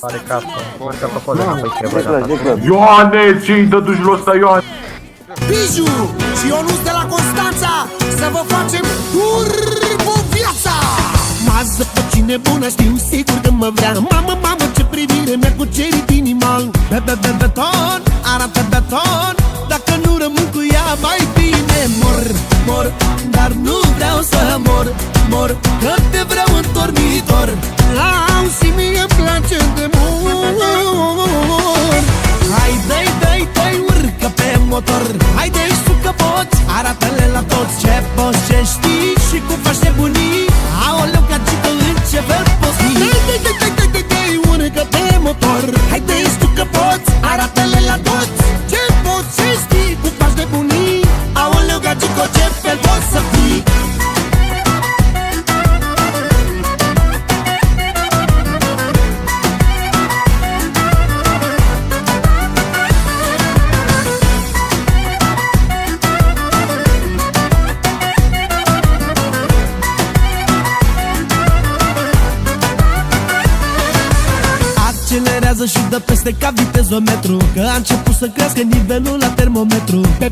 Are casă. Urcă pe podă înapoi, trebuie dat. Ioane, ce-i dădușul ăsta, Ioane? Biju și Ionuț de la Constanța, să vă facem turbo viața. Mază pe cine bună, știu sigur că mă vrea. Mamă, mamă, ce privire mi-a cucerit inima. Beton, arată beton. Dacă nu rămân cu ea, mai bine mor, mor. Dar nu vreau să mor, că te vreau în dormitor. Au, și mie-mi place de mor. Hai, dai, urcă pe motor. Haide, știu că poți, arată-le la toți ce poți, ce știi și cum faci nebunii. Aoleu, gagică, în ce fel poți fi. Dai, urcă pe motor. Haide, știu că poți, arată-le la toți ce poți, ce știi, cum faci nebunii. Aoleu, gagică, ce fel poți să fii. Accelerează și dă peste ca vitezometru, că a început să crească nivelul la termometru. Pe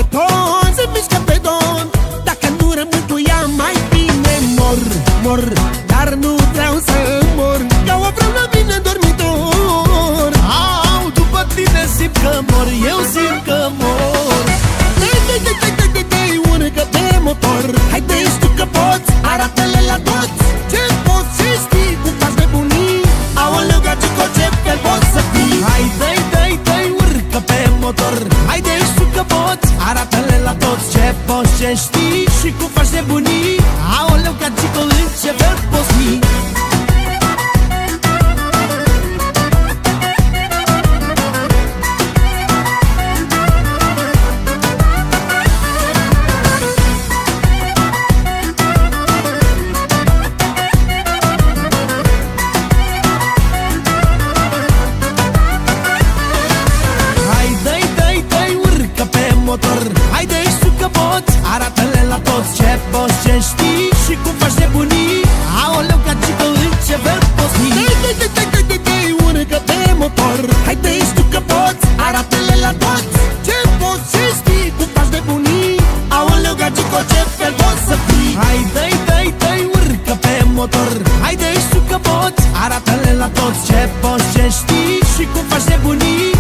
ton, se mișcă pe don. Dacă nu rămân cu ea, mai bine mor. Dar nu vreau să mor, că o vreau la mine dormitor. Au, după tine simt că mor, eu simt că mor. Dai, urcă pe motor. Haide, știu că poți, arată-le la toți ce poți, ce știi, cum faci nebunii. Aoleu, gagico, ce fel poți să fii. Hai, dai, urcă pe motor. Haide, știu că poți, arată-le la toți ce poți, ce știi și cum faci nebunii. Aoleu, gagico, în ce fel poți fi. Haide, știu că poți, arată-le la toți ce poți, ce știi și cum faci nebunii. Aoleu, gagică, în ce fel poți fi. Dai, urcă pe motor. Haide, știu că poți, arată-le la toți ce poți, ce știi, cum faci nebunii. Aoleu, gagică, ce fel poți să fii. Hai, dai, urcă pe motor. Haide, știu că poți, arată-le la toți ce poți, ce știi și cum faci nebunii.